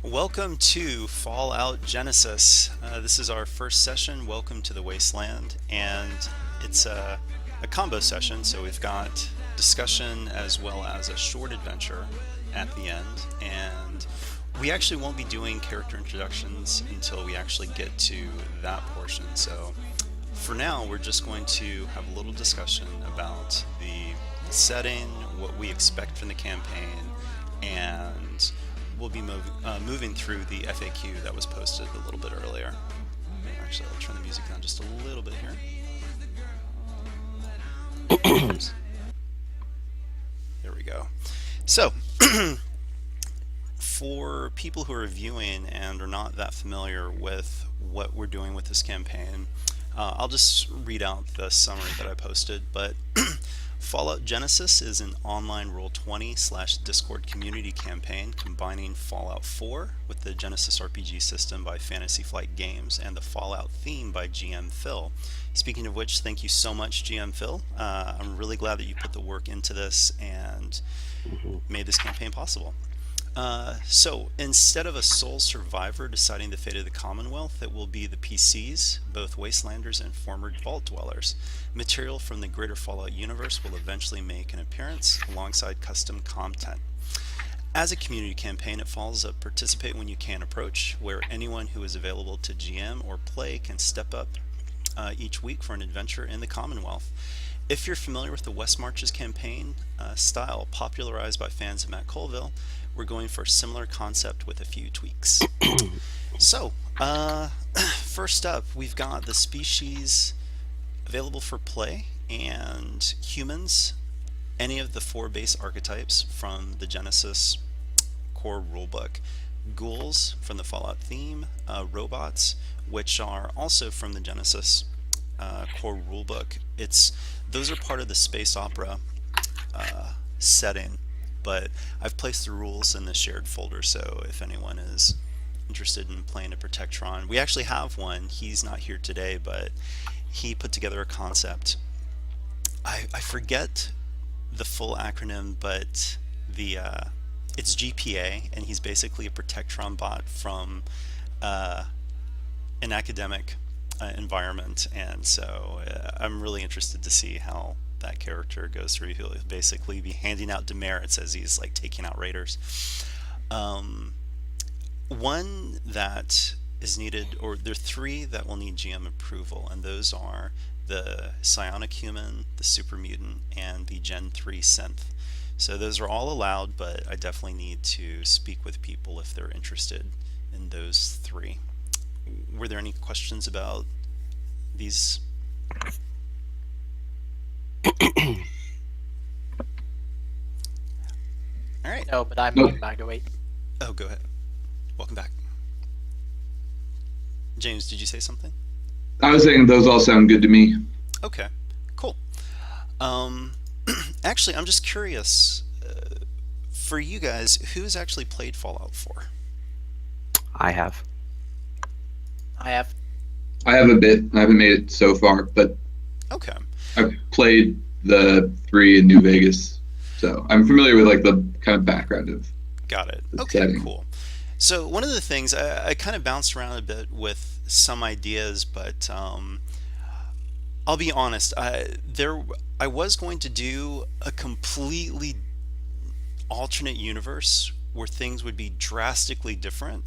Welcome to Fallout Genesis. This is our first session. Welcome to the Wasteland, and it's a combo session, so we've got discussion as well as a short adventure at the end. And we actually won't be doing character introductions until we actually get to that portion. So for now, we're just going to have a little discussion about the setting, what we expect from the campaign, and we'll be moving through the FAQ that was posted a little bit earlier. Actually, I'll turn the music down just a little bit here. Oops. There we go. So, for people who are viewing and are not that familiar with what we're doing with this campaign, I'll just read out the summary that I posted, but Fallout Genesis is an online Roll20/Discord community campaign combining Fallout 4 with the Genesis RPG system by Fantasy Flight Games and the Fallout theme by GM Phil. Speaking of which, thank you so much, GM Phil. I'm really glad that you put the work into this and made this campaign possible. So instead of a sole survivor deciding the fate of the Commonwealth, it will be the PCs, both Wastelanders and former Vault Dwellers. Material from the greater Fallout universe will eventually make an appearance alongside custom content. As a community campaign, it follows a participate when you can approach, where anyone who is available to GM or play can step up each week for an adventure in the Commonwealth. If you're familiar with the West Marches campaign style popularized by fans of Matt Colville, we're going for a similar concept with a few tweaks. So, first up, we've got the species available for play and humans, any of the 4 base archetypes from the Genesis core rulebook, ghouls from the Fallout theme, robots, which are also from the Genesis core rulebook. Those are part of the space opera setting, but I've placed the rules in the shared folder, so if anyone is interested in playing a Protectron, we actually have one. He's not here today, but he put together a concept. I forget the full acronym, but it's GPA, and he's basically a Protectron bot from an academic environment, and so I'm really interested to see how that character goes through. He'll basically be handing out demerits as he's like taking out raiders. One that is needed, or there are 3 that will need GM approval, and those are the Psionic Human, the Super Mutant, and the Gen 3 Synth. So those are all allowed, but I definitely need to speak with people if they're interested in those 3. Were there any questions about these? All right. No, but I'm Nope. by the way. Oh, go ahead. Welcome back. James, did you say something? I was saying those all sound good to me. Okay, cool. Actually, I'm just curious, for you guys, who's actually played Fallout 4? I have. I have. I have a bit. I haven't made it so far, but Okay. I've played the 3 in New Vegas, so I'm familiar with like the kind of background of Got it. the Okay, setting. cool. So one of the things I kind of bounced around a bit with some ideas, but I'll be honest. I was going to do a completely alternate universe where things would be drastically different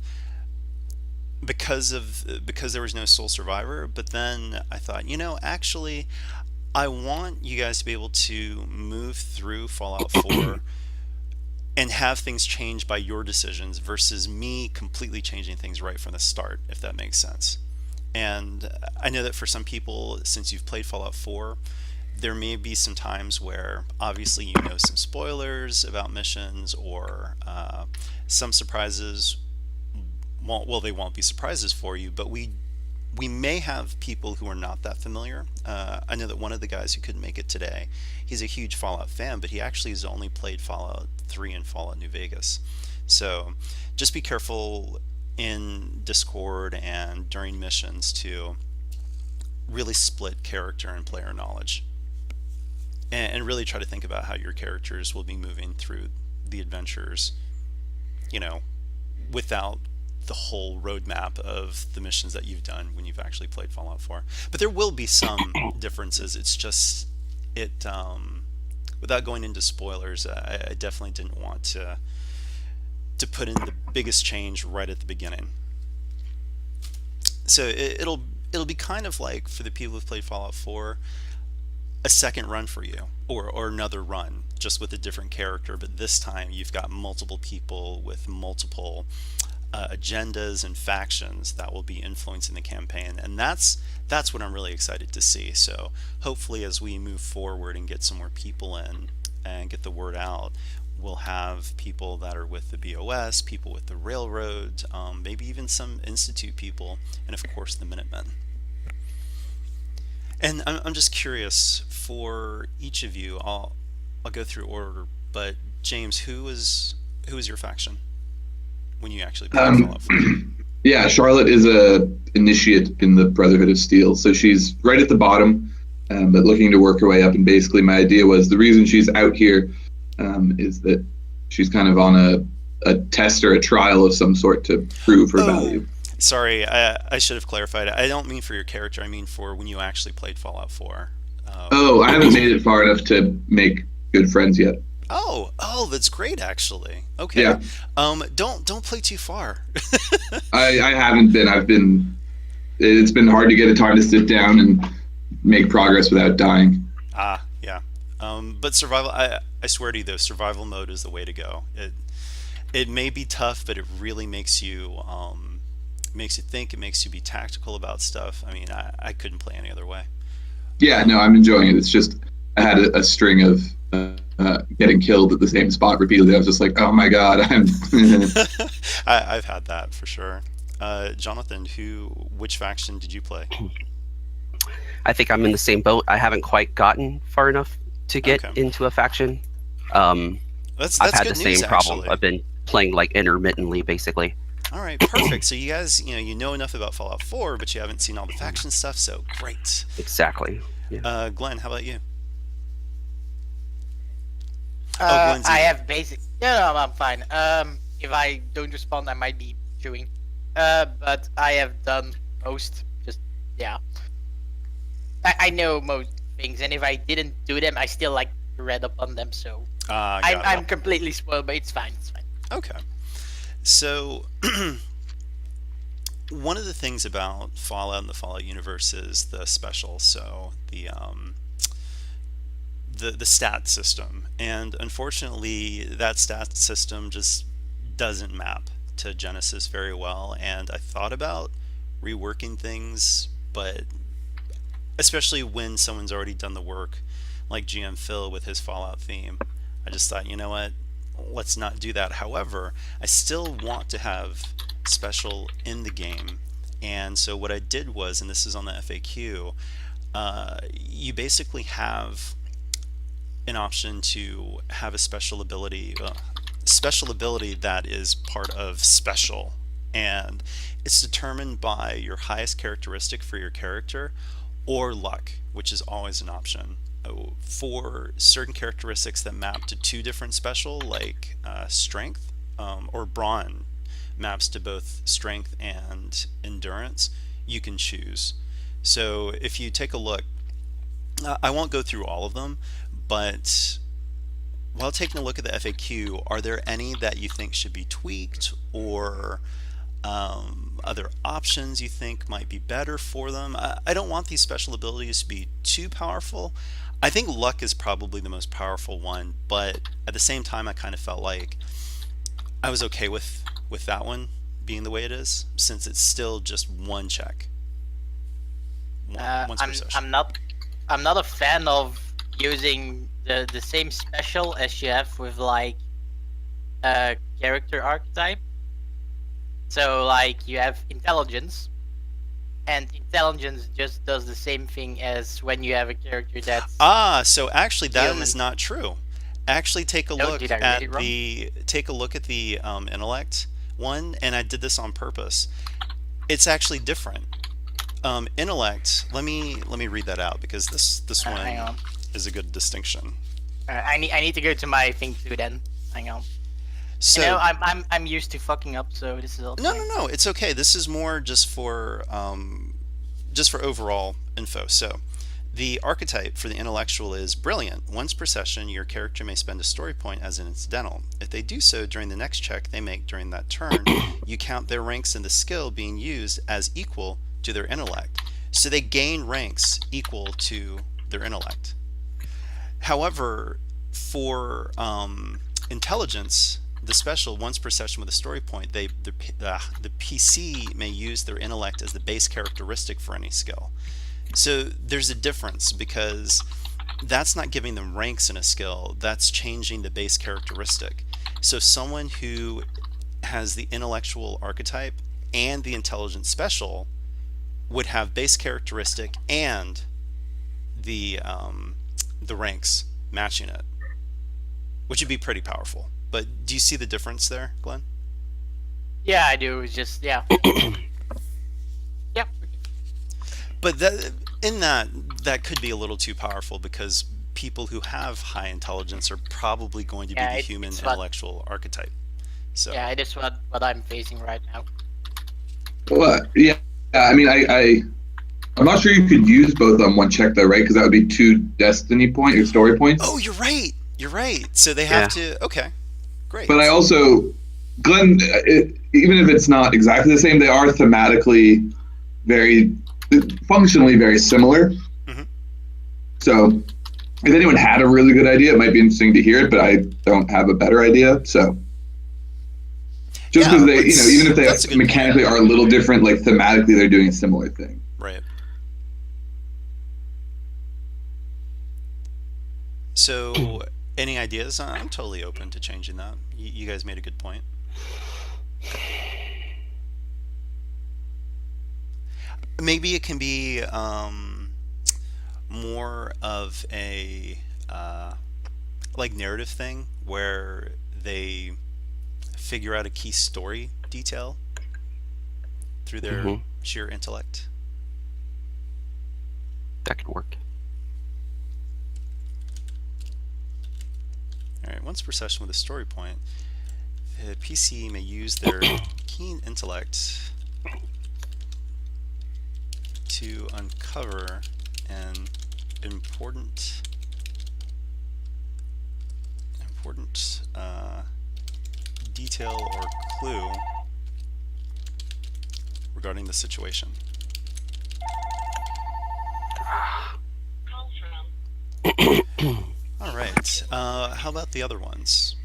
because there was no sole survivor. But then I thought, actually, I want you guys to be able to move through Fallout 4 and have things change by your decisions versus me completely changing things right from the start, if that makes sense. And I know that for some people, since you've played Fallout 4, there may be some times where obviously some spoilers about missions or some surprises. Well, they won't be surprises for you, but we may have people who are not that familiar. I know that one of the guys who couldn't make it today, he's a huge Fallout fan, but he actually has only played Fallout 3 and Fallout New Vegas. So just be careful in Discord and during missions to really split character and player knowledge, and really try to think about how your characters will be moving through the adventures, without the whole roadmap of the missions that you've done when you've actually played Fallout 4. But there will be some differences. It's just it without going into spoilers, I definitely didn't want to put in the biggest change right at the beginning. So it'll be kind of like, for the people who've played Fallout 4, a second run for you, or another run just with a different character, but this time you've got multiple people with multiple agendas and factions that will be influencing the campaign, and that's what I'm really excited to see. So hopefully, as we move forward and get some more people in and get the word out, we'll have people that are with the BOS, people with the Railroad, maybe even some Institute people, and of course the Minutemen. And I'm just curious, for each of you, I'll go through order, but James, who is your faction when you actually play Fallout 4? Yeah, Charlotte is a initiate in the Brotherhood of Steel, so she's right at the bottom, but looking to work her way up. And basically, my idea was the reason she's out here is that she's kind of on a test or a trial of some sort to prove her value. Sorry, I should have clarified. I don't mean for your character. I mean for when you actually played Fallout 4. I haven't made it far enough to make good friends yet. Oh, that's great, actually. Okay. Yeah. Don't play too far. I haven't been. It's been hard to get a time to sit down and make progress without dying. Yeah. But survival. I swear to you, though, survival mode is the way to go. It may be tough, but it really makes you think. It makes you be tactical about stuff. I mean, I couldn't play any other way. Yeah, no, I'm enjoying it. It's just I had a string of getting killed at the same spot repeatedly. I was just like, oh my god, I've had that for sure. Jonathan, which faction did you play? I think I'm in the same boat. I haven't quite gotten far enough to get into a faction. That's I've had good the news, same problem. actually. I've been playing like intermittently, basically. All right, perfect. So you guys, you know enough about Fallout 4, but you haven't seen all the faction stuff, so great. Exactly. Yeah. Glenn, how about you? Glenn's I eating. have basic. No, I'm fine. If I don't respond, I might be chewing. But I have done most. Just yeah. I know most things, and if I didn't do them, I still like read up on them. So I'm completely spoiled, but it's fine. It's fine. Okay. So one of the things about Fallout and the Fallout universe is the special. So the stat system, and unfortunately that stat system just doesn't map to Genesis very well, and I thought about reworking things, but especially when someone's already done the work, like GM Phil with his Fallout theme, I just thought, you know what, let's not do that. However, I still want to have special in the game, and so what I did was, and this is on the FAQ, you basically have an option to have a special ability that is part of special, and it's determined by your highest characteristic for your character or luck, which is always an option. For certain characteristics that map to two different special, like strength, or brawn maps to both strength and endurance, you can choose. So if you take a look, I won't go through all of them, but while taking a look at the FAQ, are there any that you think should be tweaked, or other options you think might be better for them? I don't want these special abilities to be too powerful. I think luck is probably the most powerful one, but at the same time I kind of felt like I was okay with that one being the way it is, since it's still just one check. Once per session. I'm not a fan of using the same special as you have with like a character archetype. So like you have intelligence, and intelligence just does the same thing as when you have a character that's So actually that human. is not true. Actually take a No, look did I read at it wrong? the intellect one, and I did this on purpose. It's actually different. Intellect, let me read that out, because this hang one on. is a good distinction. I need to go to my thing too then. Hang on. You So know, I'm used to fucking up, so this is all no, fine. no, no, it's okay. This is more just for overall info. So the archetype for the intellectual is brilliant. Once per session, your character may spend a story point as an incidental. If they do so during the next check they make during that turn, you count their ranks in the skill being used as equal to their intellect. So they gain ranks equal to their intellect. However, for intelligence, the special once per session with a story point, the PC may use their intellect as the base characteristic for any skill. So there's a difference because that's not giving them ranks in a skill, that's changing the base characteristic. So someone who has the intellectual archetype and the intelligence special would have base characteristic and the ranks matching it, which would be pretty powerful. But do you see the difference there, Glenn? Yeah, I do. It's just yeah. Yep. But that could be a little too powerful because people who have high intelligence are probably going to be Yeah, the human it's what, intellectual archetype. So yeah, it is what I'm facing right now. Well, yeah. I mean, I'm not sure you could use both on one check though, right? Because that would be 2 destiny point or story points. oh, you're right. You're right. So they have to. Okay, great. But I also, Glenn, even if it's not exactly the same, they are thematically functionally very similar. Mm-hmm. So if anyone had a really good idea, it might be interesting to hear it, but I don't have a better idea. So just because they, even if they mechanically are a little different, like thematically, they're doing a similar thing. Right. So, any ideas? I'm totally open to changing that. You guys made a good point. Maybe it can be more of a like narrative thing where they figure out a key story detail through their sheer intellect. That could work. Alright, once per session with a story point, the PC may use their keen intellect to uncover an important detail or clue regarding the situation. All right. How about the other ones?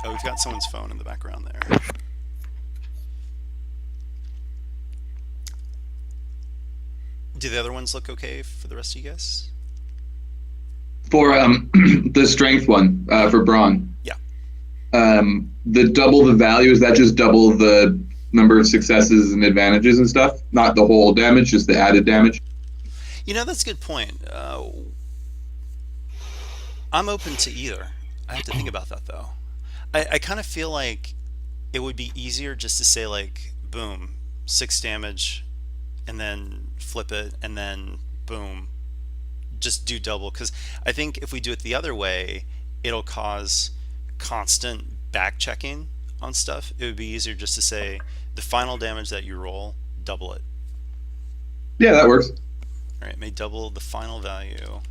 Oh, we've got someone's phone in the background there. Do the other ones look okay for the rest of you guys? For the strength one, for Braun. Yeah. The double the value, is that just double the number of successes and advantages and stuff? Not the whole damage, just the added damage? That's a good point. I'm open to either. I have to think about that though. I kind of feel like it would be easier just to say like, boom, 6 damage, and then flip it, and then boom, just do double. Because I think if we do it the other way, it'll cause constant back checking on stuff. It would be easier just to say the final damage that you roll, double it. Yeah, that works. All right, may double the final value.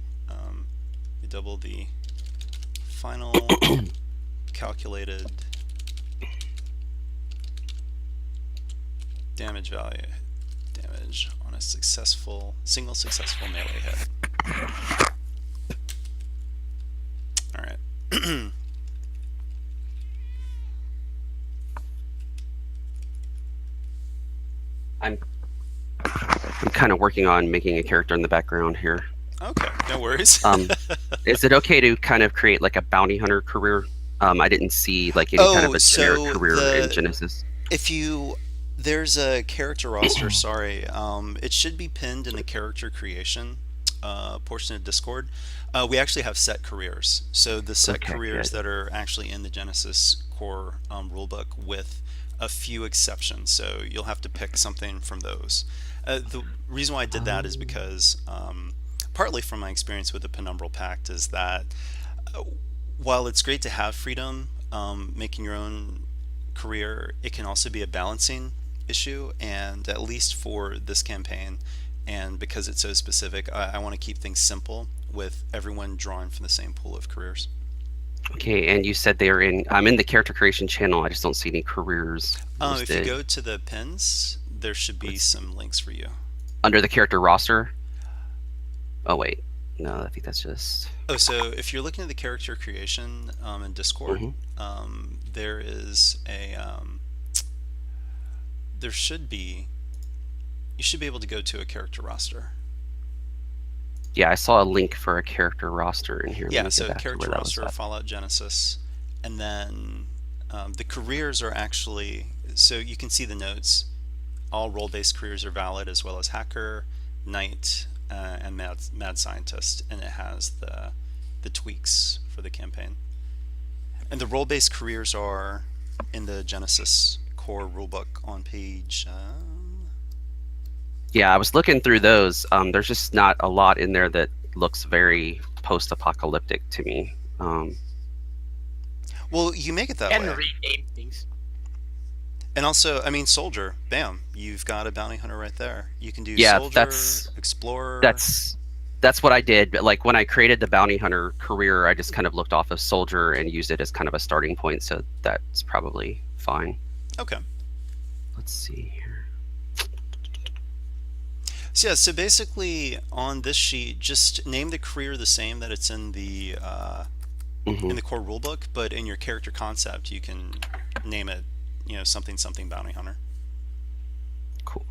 May double the final calculated damage value. Damage on a single successful melee hit. All right. I'm kind of working on making a character in the background here. Okay, no worries. Is it okay to kind of create like a bounty hunter career? I didn't see like any kind of a generic career in Genesis. There's a character roster, sorry. It should be pinned in the character creation portion of Discord. We actually have set careers. So the set careers that are actually in the Genesis core rulebook with a few exceptions. So you'll have to pick something from those. The reason why I did that is because partly from my experience with the Penumbral Pact, is that while it's great to have freedom, making your own career, it can also be a balancing issue. And at least for this campaign, and because it's so specific, I want to keep things simple with everyone drawing from the same pool of careers. Okay, and you said they're in. I'm in the character creation channel. I just don't see any careers If you listed. go to the pins, there should be some links for you. Under the character roster. Oh wait, no, I think that's just. Oh, so if you're looking at the character creation in Discord, there is a there should be, you should be able to go to a character roster. Yeah, I saw a link for a character roster in here. Let Yeah, me get so back to character where that was roster, at. Fallout Genesis, and then the careers are actually, so you can see the notes. All role-based careers are valid, as well as hacker, knight, and mad scientist, and it has the tweaks for the campaign. And the role-based careers are in the Genesis core rulebook on page. Yeah, I was looking through those. There's just not a lot in there that looks very post-apocalyptic to me. Well, you make it that And way. rename things. And also, I mean, soldier. Bam, you've got a bounty hunter right there. You can do Yeah, soldier, explorer. That's what I did. But like when I created the bounty hunter career, I just kind of looked off of soldier and used it as kind of a starting point. So that's probably fine. Okay. Let's see here. So yeah, so basically on this sheet, just name the career the same that it's in the core rulebook, but in your character concept, you can name it, something something bounty hunter. Cool.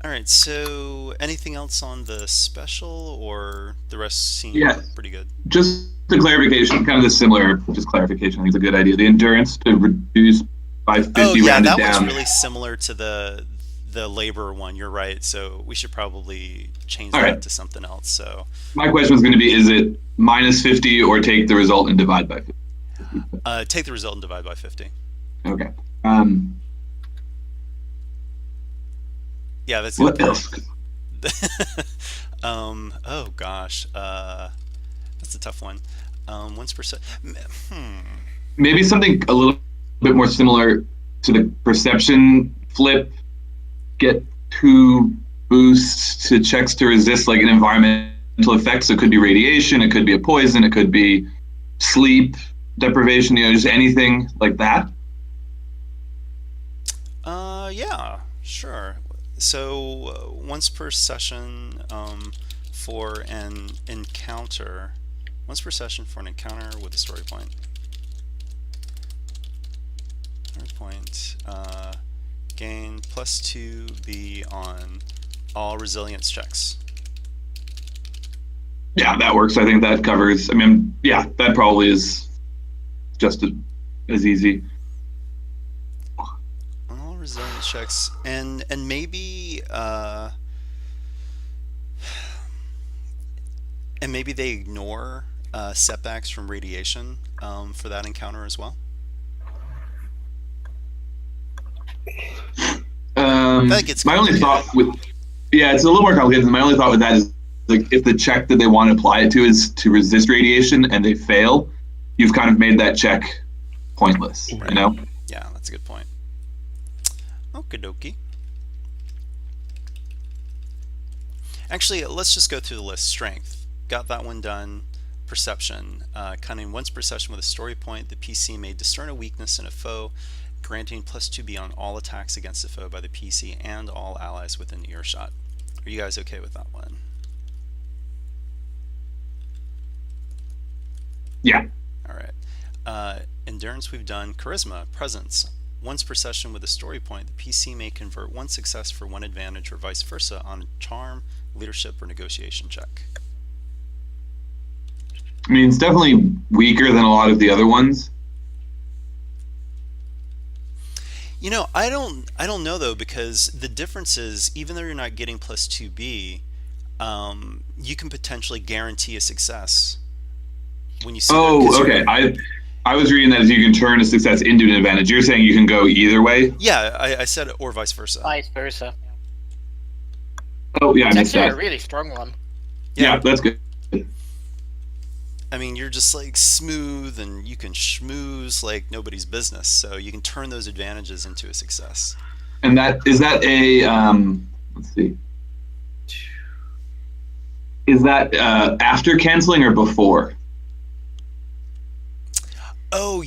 All right. So anything else on the special, or the rest seem pretty good? Just the clarification, kind of the similar, just clarification, I think it's a good idea. The endurance to reduce by 50 rounded that down. one's really similar to the labor one. You're right. So we should probably change that to something else. So my question was going to be, is it minus 50 or take the result and divide by 50? Take the result and divide by 50. Okay. Yeah, that's what good. else? Oh gosh, that's a tough one. Once per Maybe something a little bit more similar to the perception flip. Get 2 boosts to checks to resist like an environmental effect. So it could be radiation, it could be a poison, it could be sleep deprivation. Just anything like that. Yeah, sure. So once per session for an encounter. Once per session for an encounter with a story point. Story point. Gain +2B on all resilience checks. Yeah, that works. I think that covers. I mean, yeah, that probably is just as easy. All resilience checks, and maybe they ignore setbacks from radiation for that encounter as well. My only thought with it's a little more complicated. My only thought with that is like if the check that they want to apply it to is to resist radiation and they fail, you've kind of made that check pointless. Right. Yeah, that's a good point. Okie dokie. Actually, let's just go through the list. Strength, got that one done. Perception, cunning. Once per session with a story point, the PC may discern a weakness in a foe, granting +2B on all attacks against the foe by the PC and all allies within earshot. Are you guys okay with that one? Yeah. All right. Endurance we've done. Charisma, presence. Once per session with a story point, the PC may convert 1 success for 1 advantage or vice versa on a charm, leadership, or negotiation check. I mean, it's definitely weaker than a lot of the other ones. I don't know though, because the difference is, even though you're not getting +2B, you can potentially guarantee a success when you see okay. I was reading that as you can turn a success into an advantage. You're saying you can go either way? Yeah, I said or vice versa. Vice versa. Yeah. Oh, yeah, I It's missed actually a that. really strong one. Yeah, that's good. I mean, you're just like smooth and you can schmooze like nobody's business. So you can turn those advantages into a success. And is that a let's see, is that after canceling or before? Oh,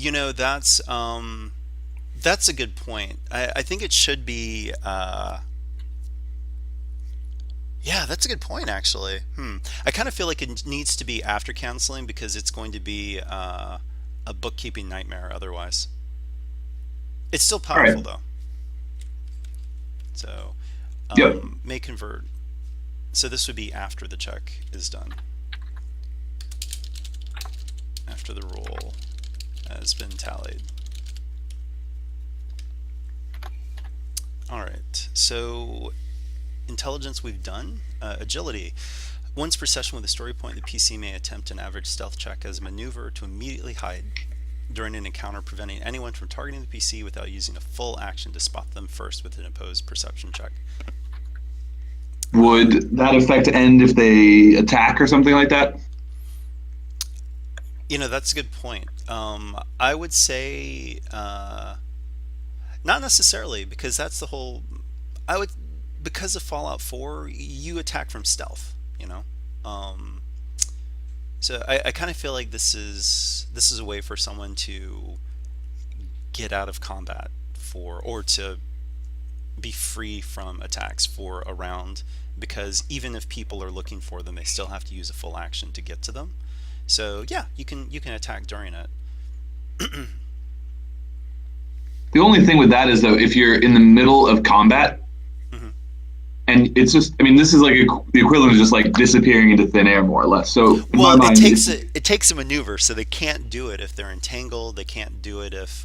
that's a good point. I think it should be. Yeah, that's a good point, actually. I kind of feel like it needs to be after canceling because it's going to be a bookkeeping nightmare otherwise. It's still All right. powerful though. So, Yep. may convert. So this would be after the check is done. After the roll has been tallied. All right. So intelligence we've done. Agility. Once per session with a story point, the PC may attempt an average stealth check as a maneuver to immediately hide during an encounter, preventing anyone from targeting the PC without using a full action to spot them first with an opposed perception check. Would that effect end if they attack or something like that? That's a good point. I would say not necessarily, because that's the whole. Because of Fallout 4, you attack from stealth. So I kind of feel like this is a way for someone to get out of combat or to be free from attacks for a round, because even if people are looking for them, they still have to use a full action to get to them. So yeah, you can attack during it. The only thing with that is, though, if you're in the middle of combat, and it's just, I mean, this is like the equivalent of just like disappearing into thin air, more or less. So in my mind, it takes a maneuver, so they can't do it if they're entangled. They can't do it if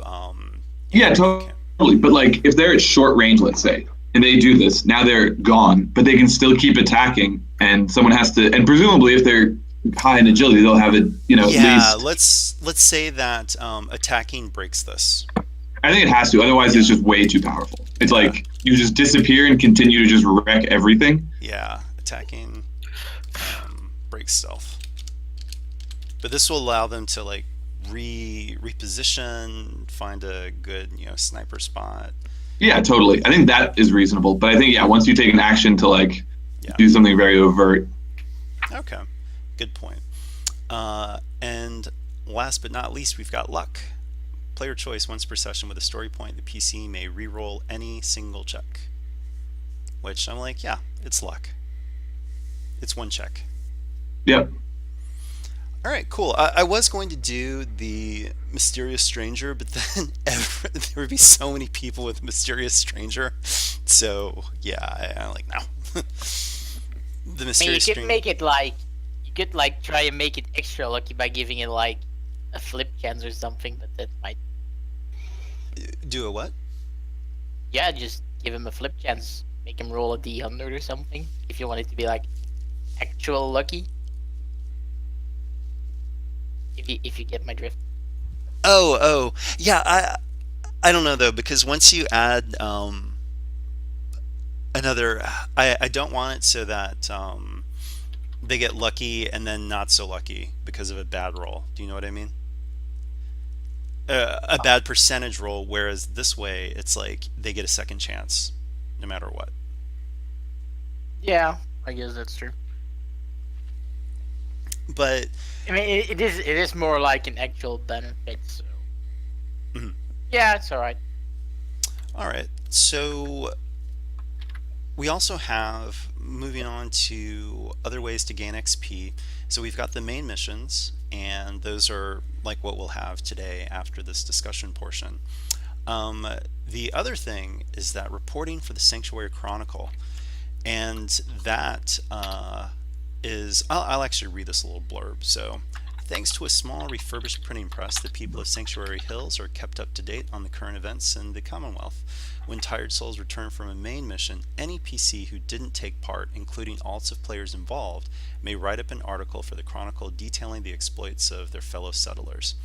yeah, totally. But like if they're at short range, let's say, and they do this, now they're gone, but they can still keep attacking, and someone has to, and presumably if they're high in agility, they'll have it, yeah, at least. let's say that attacking breaks this. I think it has to. Otherwise, it's just way too powerful. It's like you just disappear and continue to just wreck everything. Yeah, attacking breaks stealth. But this will allow them to like reposition, find a good sniper spot. Yeah, totally. I think that is reasonable. But I think once you take an action to like do something very overt. Okay, good point. And last but not least, we've got luck. Player choice. Once per session with a story point, the PC may re-roll any single check. Which I'm like, yeah, it's luck. It's one check. Yep. All right, cool. I was going to do the Mysterious Stranger, but then there would be so many people with Mysterious Stranger. So yeah, I'm like, no. The Mysterious You could Stranger. make it like, you could like try and make it extra lucky by giving it like a flip chance or something, but that might. Do a what? Yeah, just give him a flip chance. Make him roll a D100 or something. If you want it to be like actual lucky. If you get my drift. Oh, yeah. I don't know though, because once you add another, I don't want it so that they get lucky and then not so lucky because of a bad roll. Do you know what I mean? A bad percentage roll, whereas this way it's like they get a second chance no matter what. Yeah, I guess that's true. But I mean, it is more like an actual benefit. So yeah, it's all right. all right, so we also have, moving on to other ways to gain XP. So we've got the main missions, and those are like what we'll have today after this discussion portion. The other thing is that reporting for the Sanctuary Chronicle, and that is, I'll actually read this little blurb. So, thanks to a small refurbished printing press, the people of Sanctuary Hills are kept up to date on the current events in the Commonwealth. When tired souls return from a main mission, any PC who didn't take part, including alts of players involved, may write up an article for the Chronicle detailing the exploits of their fellow settlers.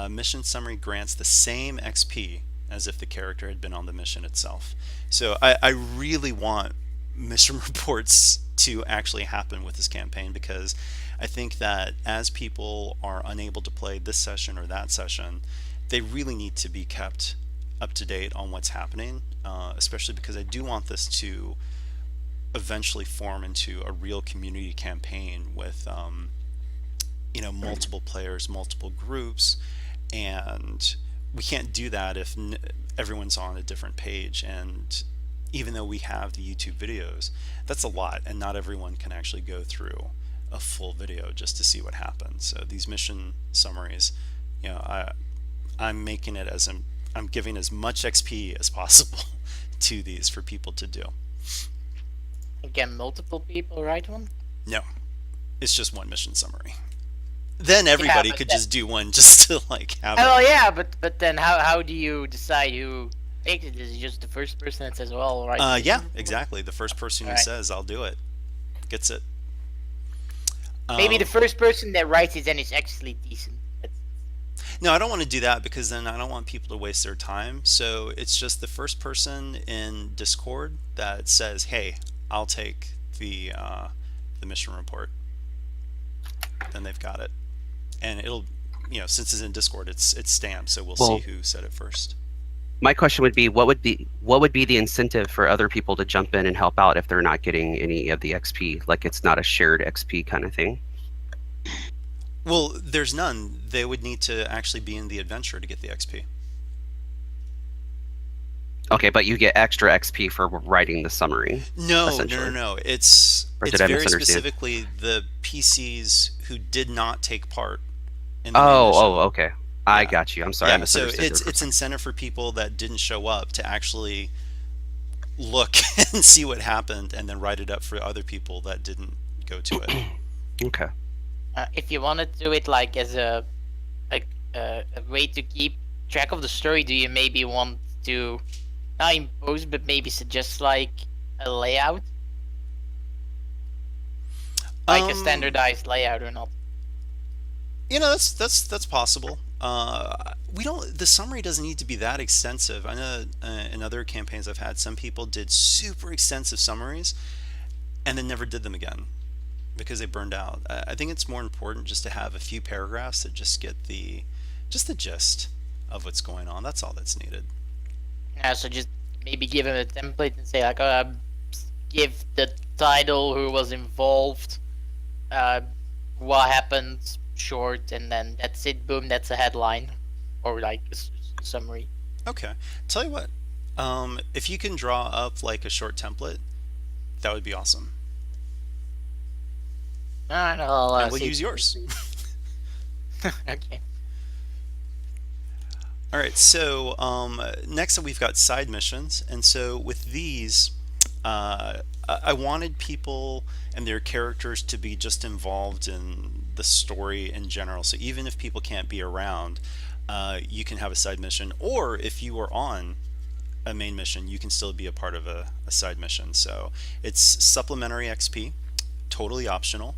mission summary grants the same XP as if the character had been on the mission itself. So I really want mission reports to actually happen with this campaign, because I think that as people are unable to play this session or that session, they really need to be kept up to date on what's happening, especially because I do want this to eventually form into a real community campaign with multiple players, multiple groups, and we can't do that if everyone's on a different page. And even though we have the YouTube videos, that's a lot, and not everyone can actually go through a full video just to see what happens. So these mission summaries, I'm making it as I'm giving as much XP as possible to these for people to do. Can multiple people write one? No, it's just one mission summary. Then everybody could just do one just to have Oh it. yeah, but then how do you decide who takes it? Is it just the first person that says, "Well, right"? Yeah, exactly. The first person who Alright. says I'll do it gets it. Maybe the first person that writes it then is actually decent. No, I don't want to do that, because then I don't want people to waste their time. So it's just the first person in Discord that says, "Hey, I'll take the mission report." Then they've got it, and it'll, since it's in Discord, it's stamped, so we'll see who said it first. My question would be, what would be the incentive for other people to jump in and help out if they're not getting any of the XP? Like, it's not a shared XP kind of thing. Well, there's none. They would need to actually be in the adventure to get the XP. Okay, but you get extra XP for writing the summary. No. It's did I very misunderstand? specifically the PCs who did not take part in the Okay. I Yeah. got you. I'm sorry. I Yeah, so misunderstood. it's incentive for people that didn't show up to actually look and see what happened, and then write it up for other people that didn't go to it. Okay. If you want to do it like as a way to keep track of the story, do you maybe want to not impose, but maybe suggest like a layout, like a standardized layout or not? That's possible. We don't. The summary doesn't need to be that extensive. I know in other campaigns I've had, some people did super extensive summaries and then never did them again because they burned out. I think it's more important just to have a few paragraphs that just get the gist of what's going on. That's all that's needed. Yeah, so just maybe give him a template and say like, give the title, who was involved, what happened, short, and then that's it. Boom, that's a headline, or like a summary. Okay. Tell you what, if you can draw up like a short template, that would be awesome. Alright, I'll And we'll see. use yours. Okay. All right, so next up we've got side missions, and so with these, I wanted people and their characters to be just involved in the story in general. So even if people can't be around, you can have a side mission, or if you are on a main mission, you can still be a part of a side mission. So it's supplementary XP, totally optional,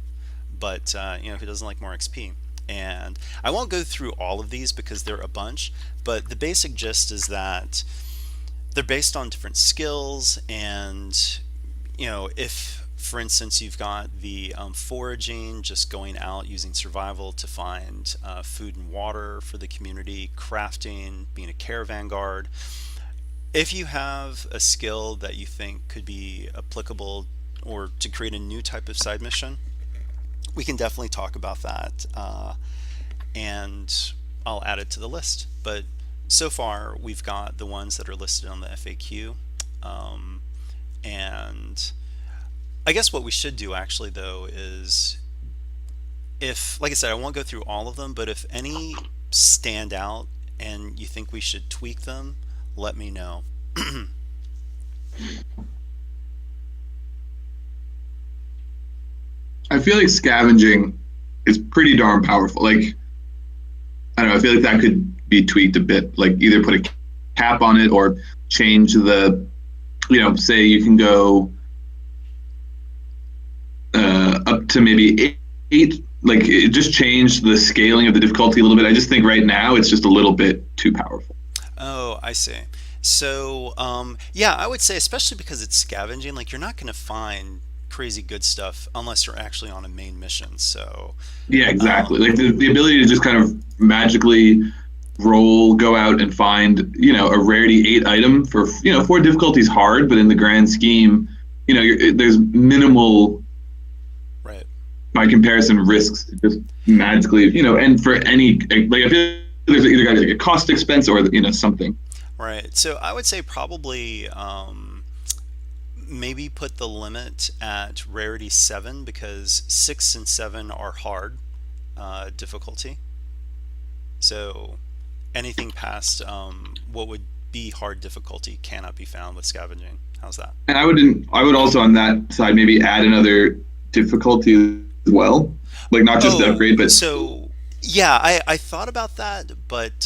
but who doesn't like more XP? And I won't go through all of these because they're a bunch, but the basic gist is that they're based on different skills. And if, for instance, you've got the foraging, just going out using survival to find food and water for the community, crafting, being a caravan guard. If you have a skill that you think could be applicable or to create a new type of side mission, we can definitely talk about that, and I'll add it to the list. But so far we've got the ones that are listed on the FAQ, and I guess what we should do actually though is, if, like I said, I won't go through all of them, but if any stand out and you think we should tweak them, let me know. I feel like scavenging is pretty darn powerful. Like, I don't know, I feel like that could be tweaked a bit. Like, either put a cap on it or change the, say you can go up to maybe eight like it just changed the scaling of the difficulty a little bit. I just think right now it's just a little bit too powerful. Oh, I see. So, yeah, I would say, especially because it's scavenging, like you're not going to find crazy good stuff unless you're actually on a main mission. So, Yeah, exactly. um, Like the ability to just kind of magically roll, go out and find, a rarity 8 item for, 4 difficulties hard, but in the grand scheme, there's minimal right, by comparison risks to just magically, and for any, like I feel there's either got to be like a cost expense or, something. right. So I would say probably maybe put the limit at rarity 7 because 6 and 7 are hard difficulty. So anything past what would be hard difficulty cannot be found with scavenging. How's that? And I would also on that side maybe add another difficulty as well, like not just the Oh, upgrade, but so yeah, I thought about that, but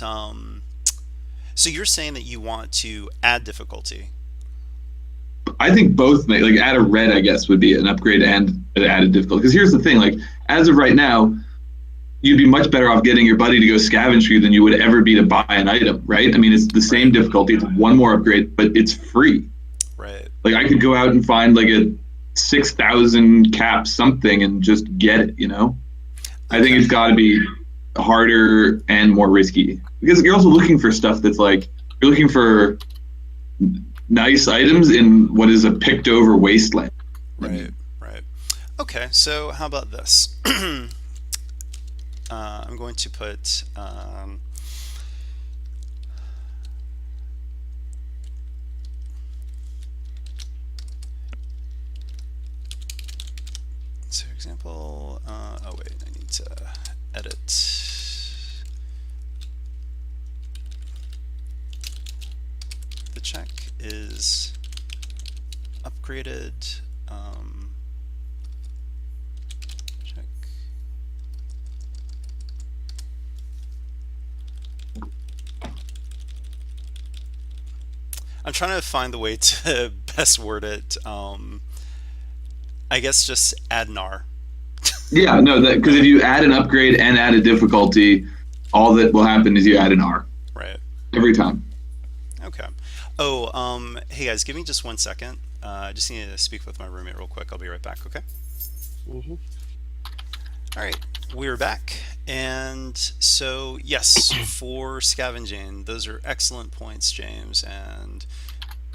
so you're saying that you want to add difficulty. I think both like add a red, I guess, would be an upgrade and an added difficulty. Because here's the thing, like as of right now, you'd be much better off getting your buddy to go scavenge for you than you would ever be to buy an item, right? I mean, it's the same Right, difficulty, it's one more upgrade, but it's free. right. Like I could go out and find like a 6,000 cap something and just get it, I think Okay. it's got to be harder and more risky because you're also looking for stuff that's like you're looking for nice items in what is a picked over wasteland. Right, right. Okay, so how about this? I'm going to put so example, oh wait, I need to edit. The check is upgraded. Check. I'm trying to find the way to best word it. I guess just add an R. Yeah, no, that because if you add an upgrade and add a difficulty, all that will happen is you add an R Right. every time. Okay. Oh, hey guys, give me just 1 second. I just need to speak with my roommate real quick. I'll be right back, okay? Hmm. All right, we're back. And so, yes, for scavenging, those are excellent points, James. And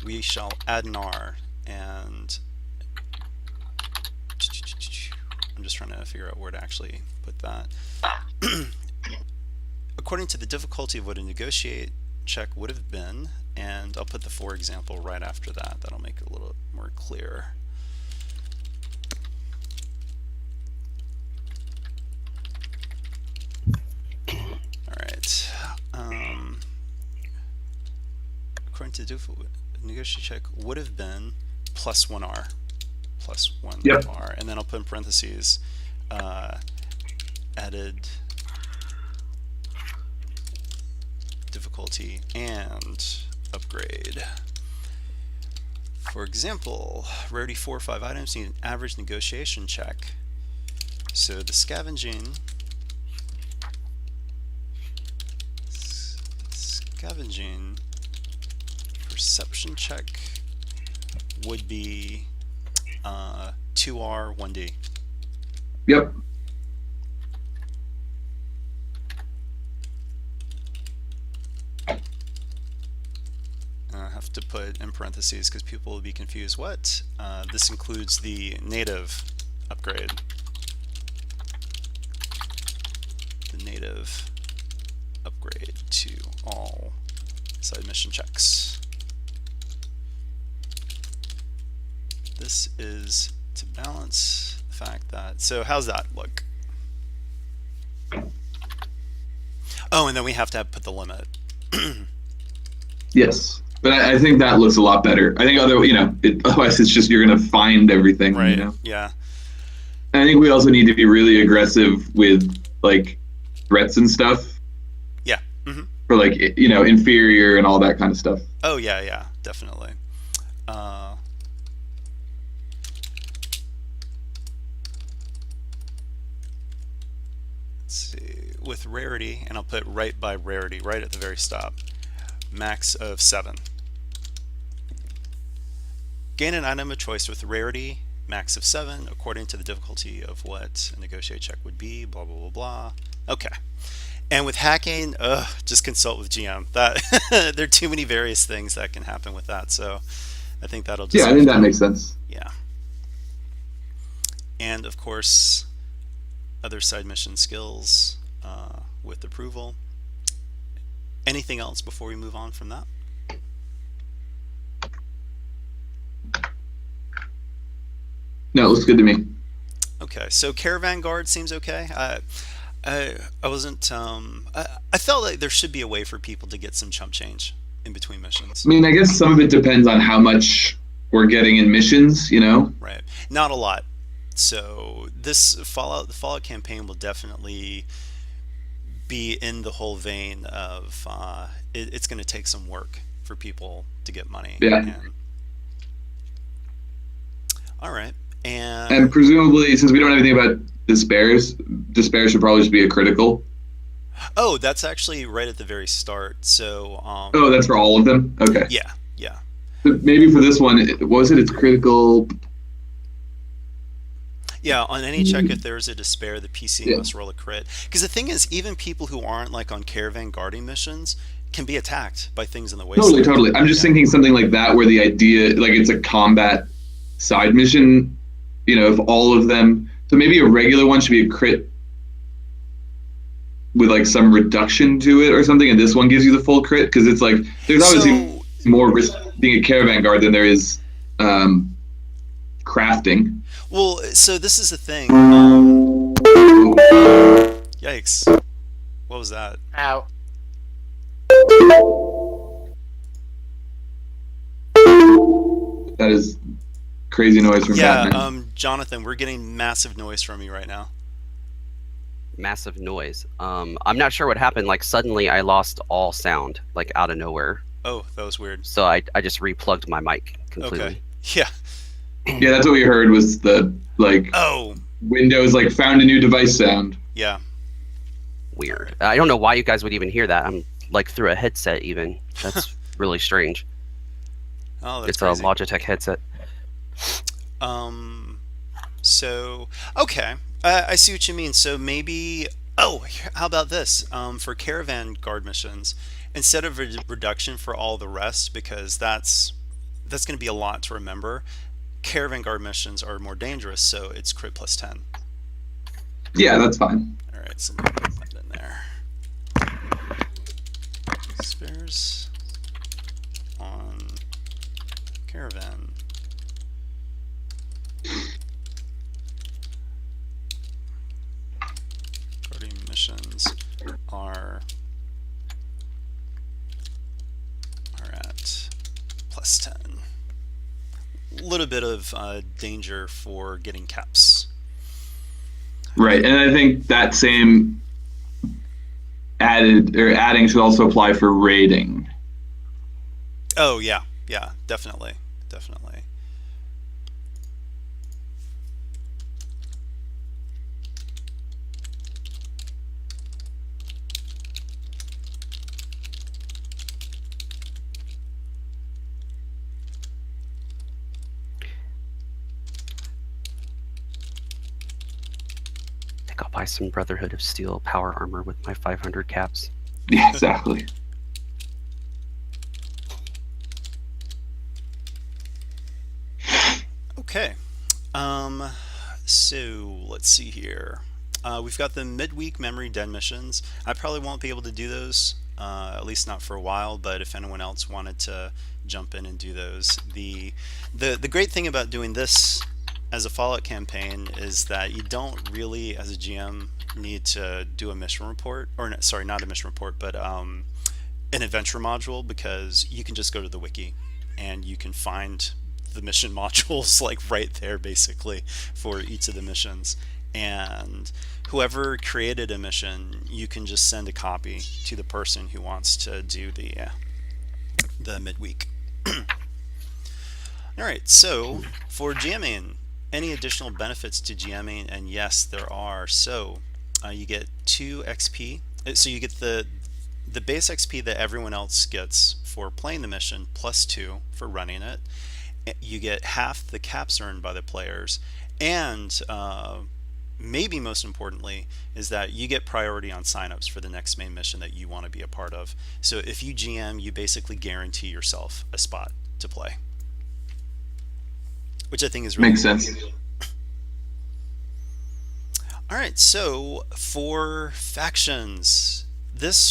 we shall add an R. And I'm just trying to figure out where to actually put that. According to the difficulty of what a negotiate check would have been, and I'll put the for example right after that. That'll make it a little more clear. All right. According to the negotiate check would have been plus 1R. Plus 1R. Yep. And then I'll put in parentheses added difficulty and upgrade. For example, rarity 4 or 5 items need an average negotiation check. So the scavenging perception check would be 2R 1D. Yep. I have to put in parentheses because people will be confused. What? This includes the native upgrade. The native upgrade to all side mission checks. This is to balance the fact that. So how's that look? Oh, and then we have to put the limit. Yes. But I think that looks a lot better. I think otherwise it's just you're going to find everything. Right. Yeah. And I think we also need to be really aggressive with like threats and stuff Yeah. Hmm. for like inferior and all that kind of stuff. Oh yeah, yeah, definitely. let's see, with rarity, and I'll put right by rarity, right at the very top. Max of 7. Gain an item of choice with rarity, max of 7, according to the difficulty of what a negotiate check would be, blah, blah, blah, blah. Okay. And with hacking, just consult with GM. That there are too many various things that can happen with that, so I think that'll just... Yeah, I think that makes sense. Yeah. And, of course, other side mission skills with approval. Anything else before we move on from that? No, it looks good to me. Okay, so Caravan Guard seems okay. I wasn't. I felt like there should be a way for people to get some chump change in between missions. I mean, I guess some of it depends on how much we're getting in missions, you know? Right, not a lot. So this the Fallout campaign will definitely be in the whole vein of it's going to take some work for people to get money. Yeah. All right, And presumably, since we don't know anything about despair should probably just be a critical. Oh, that's actually right at the very start. So. Oh, that's for all of them? Okay. Yeah, yeah. But maybe for this one, it's critical? Yeah, on any check, if there's a despair, the PC must roll a crit. Because the thing is, even people who aren't like on caravan guarding missions can be attacked by things in the wasteland. Totally. I'm just thinking something like that, where the idea, like it's a combat side mission, you know, if all of them, so maybe a regular one should be a crit with like some reduction to it or something, and this one gives you the full crit, because it's like, there's obviously more risk being a caravan guard than there is crafting. Well, so this is the thing. Yikes. What was that? Ow. That is crazy noise from Batman. Yeah, Jonathan, we're getting massive noise from you right now. Massive noise. I'm not sure what happened. Like suddenly I lost all sound, like out of nowhere. Oh, that was weird. So I just replugged my mic completely. Okay. Yeah. Yeah, that's what we heard was the Windows like found a new device sound. Yeah. Weird. I don't know why you guys would even hear that. I'm like through a headset even. That's really strange. Oh, that's it's crazy. A Logitech headset. So okay, I see what you mean. So maybe, how about this? For caravan guard missions, instead of a reduction for all the rest, because that's going to be a lot to remember. Caravan guard missions are more dangerous, so it's crit plus 10. Yeah, that's fine. All right, so put that in there. Spares on caravan. Guarding missions are at plus 10. A little bit of danger for getting caps. Right, and I think that same adding should also apply for raiding. Oh yeah, definitely. I think I'll buy some Brotherhood of Steel power armor with my 500 caps. Yeah, exactly. Okay. So let's see here. We've got the midweek memory den missions. I probably won't be able to do those, at least not for a while. But if anyone else wanted to jump in and do those, the great thing about doing this as a Fallout campaign is that you don't really, as a GM, need to do a mission report, or sorry, not a mission report, but an adventure module, because you can just go to the wiki and you can find the mission modules like right there basically for each of the missions, and whoever created a mission, you can just send a copy to the person who wants to do the midweek. All right, so for GMing, any additional benefits to GMing? And yes, there are. So You get 2 XP. So you get the base XP that everyone else gets for playing the mission plus 2 for running it. You get half the caps earned by the players, and maybe most importantly is that you get priority on signups for the next main mission that you want to be a part of. So if you GM, you basically guarantee yourself a spot to play, which I think is really Makes cool. sense. All right, so for factions,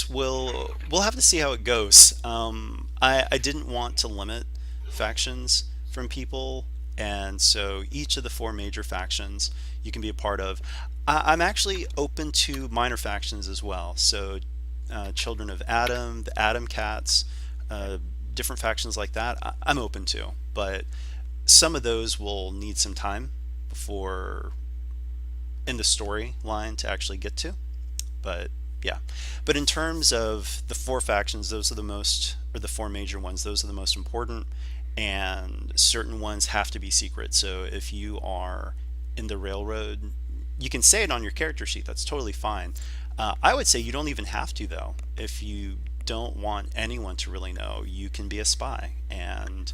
we'll have to see how it goes. I didn't want to limit factions from people, and so each of the 4 major factions you can be a part of. I'm actually open to minor factions as well. So Children of Adam, the Atom Cats, different factions like that. I'm open to, but some of those will need some time before in the storyline to actually get to. But yeah, but in terms of the 4 factions, those are the most, or the 4 major ones, those are the most important, and certain ones have to be secret. So if you are in the railroad, you can say it on your character sheet, that's totally fine. I would say you don't even have to, though. If you don't want anyone to really know, you can be a spy, and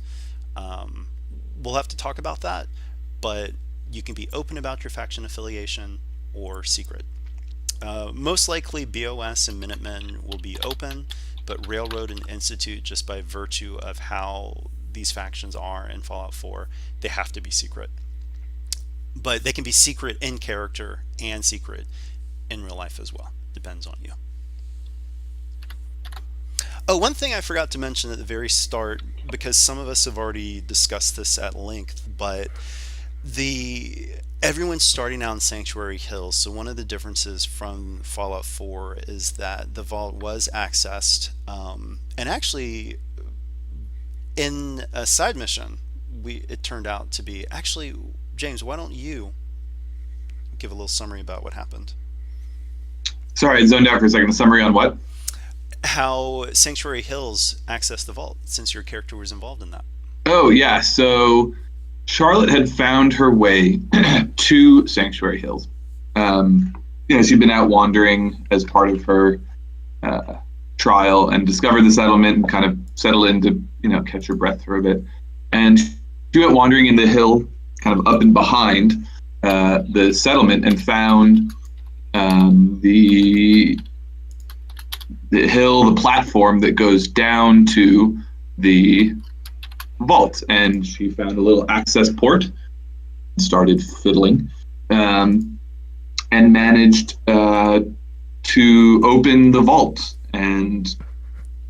we'll have to talk about that, but you can be open about your faction affiliation or secret. Most likely BOS and Minutemen will be open, but Railroad and Institute, just by virtue of how these factions are in Fallout 4, they have to be secret. But they can be secret in character and secret in real life as well. Depends on you. Oh, one thing I forgot to mention at the very start, because some of us have already discussed this at length, but everyone's starting out in Sanctuary Hills. So one of the differences from Fallout 4 is that the vault was accessed, and actually in a side mission, it turned out to be actually. James, why don't you give a little summary about what happened? Sorry, I zoned out for a second. A summary on what? How Sanctuary Hills accessed the vault, since your character was involved in that. Oh, yeah. So Charlotte had found her way to Sanctuary Hills. She'd been out wandering as part of her trial and discovered the settlement and kind of settled in to, catch her breath for a bit. And she went wandering in the hill, kind of up and behind the settlement, and found the hill, the platform that goes down to the vault. And she found a little access port, started fiddling, and managed to open the vault. And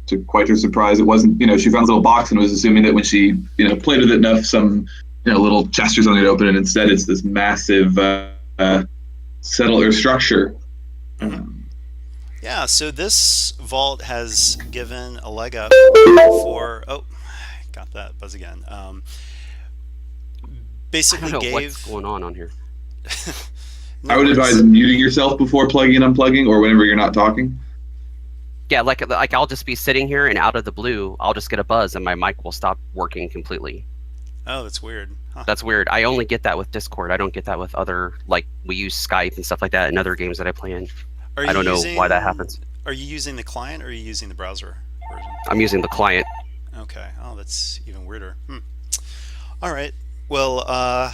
to quite her surprise, it wasn't, she found this little box and was assuming that when she, played with it enough, some little chest or something to open it. Instead, it's this massive settler structure. Yeah, so this vault has given a leg up for. Oh, got that buzz again. Basically, I don't know gave. what's going on here. I would advise muting yourself before plugging and unplugging, or whenever you're not talking. Yeah, like I'll just be sitting here, and out of the blue, I'll just get a buzz, and my mic will stop working completely. Oh, that's weird. Huh. That's weird. I only get that with Discord. I don't get that with other, like, we use Skype and stuff like that in other games that I play in. I don't know why that happens. Are you using the client or are you using the browser version? I'm using the client. Okay. Oh, that's even weirder. All right. Well,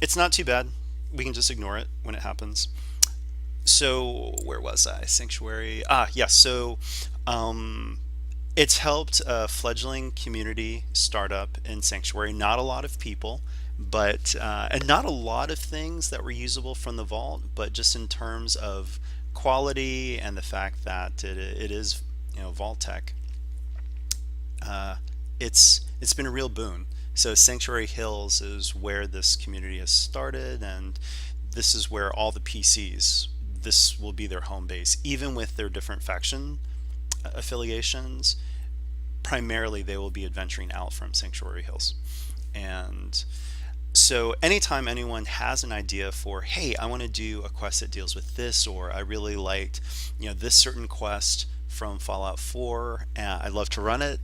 it's not too bad. We can just ignore it when it happens. So where was I? Sanctuary. Yeah. So it's helped a fledgling community startup in Sanctuary. Not a lot of people, but and not a lot of things that were usable from the vault, but just in terms of quality and the fact that it is vault tech. It's been a real boon. So Sanctuary Hills is where this community has started, and this is where all the PCs, this will be their home base, even with their different faction affiliations. Primarily they will be adventuring out from Sanctuary Hills. And so anytime anyone has an idea for, hey, I want to do a quest that deals with this, or I really liked this certain quest from Fallout 4, I'd love to run it,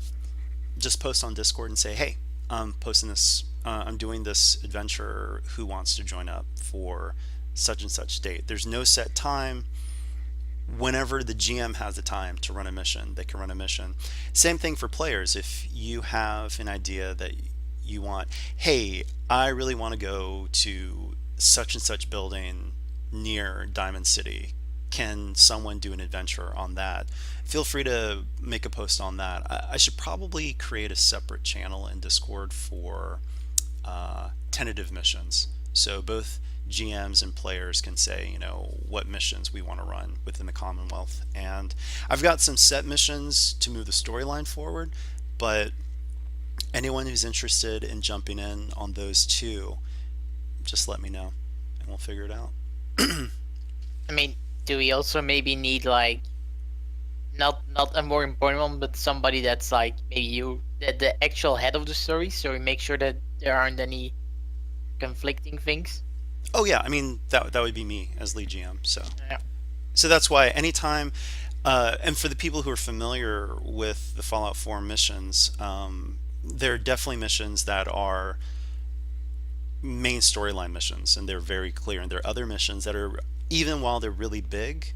just post on Discord and say, hey, I'm posting this, I'm doing this adventure, who wants to join up for such and such date. There's no set time. Whenever the GM has the time to run a mission, they can run a mission. Same thing for players. If you have an idea that you want, hey, I really want to go to such and such building near Diamond City. Can someone do an adventure on that? Feel free to make a post on that. I should probably create a separate channel in Discord for tentative missions. So both GMs and players can say, what missions we want to run within the Commonwealth. And I've got some set missions to move the storyline forward, but anyone who's interested in jumping in on those two, just let me know and we'll figure it out. I mean, do we also maybe need like not a more important one, but somebody that's like maybe the actual head of the story, so we make sure that there aren't any conflicting things? Oh yeah, I mean that would be me as lead GM. So Yeah. so that's why anytime, and for the people who are familiar with the Fallout 4 missions, there are definitely missions that are main storyline missions, and they're very clear. And there are other missions that are, even while they're really big,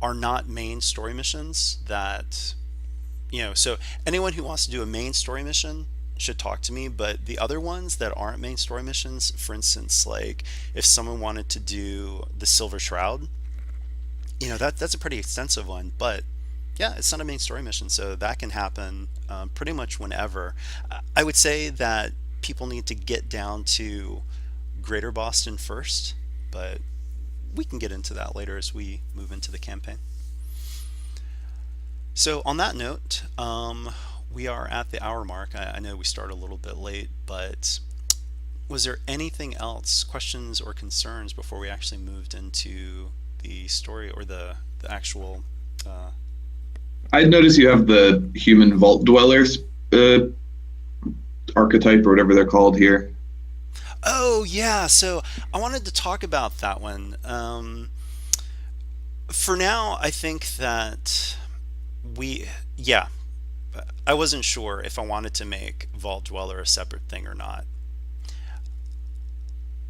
are not main story missions that, so anyone who wants to do a main story mission should talk to me, but the other ones that aren't main story missions, for instance, like if someone wanted to do the Silver Shroud, that's a pretty extensive one, but yeah, it's not a main story mission, so that can happen pretty much whenever. I would say that people need to get down to Greater Boston first, but we can get into that later as we move into the campaign. So on that note, we are at the hour mark. I know we started a little bit late, but was there anything else, questions or concerns before we actually moved into the story or the actual... I noticed you have the human vault dwellers archetype or whatever they're called here. Oh yeah, so I wanted to talk about that one. For now, I think that I wasn't sure if I wanted to make Vault Dweller a separate thing or not.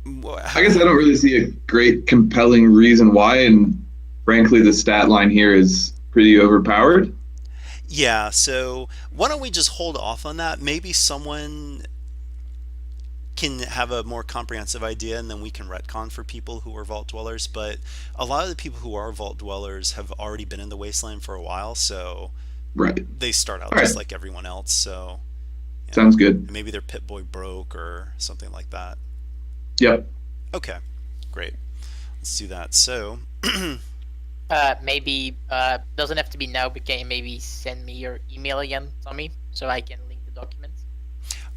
I guess I don't really see a great compelling reason why, and frankly, the stat line here is pretty overpowered. Yeah, so why don't we just hold off on that? Maybe someone can have a more comprehensive idea and then we can retcon for people who are Vault Dwellers, but a lot of the people who are Vault Dwellers have already been in the Wasteland for a while, so Right. they start out All just right. like everyone else, so Sounds good. maybe their Pip-Boy broke or something like that. Yep. Okay, great. Let's do that. So, Maybe doesn't have to be now, but can you maybe send me your email again, Tommy, so I can link the document?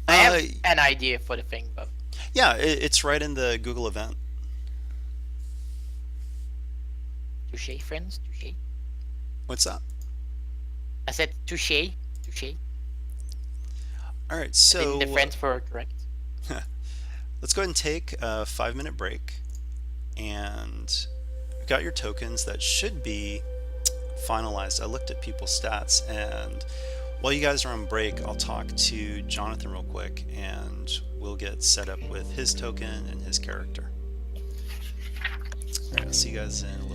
I have an idea for the thing, but yeah, it's right in the Google event. touche, friends, touche. What's that? I said touche, touche. All right, I so think the friends were correct. let's go ahead and take a 5-minute break, and we've got your tokens that should be finalized. I looked at people's stats, and while you guys are on break, I'll talk to Jonathan real quick, and we'll get set up with his token and his character. All right, I'll see you guys in a little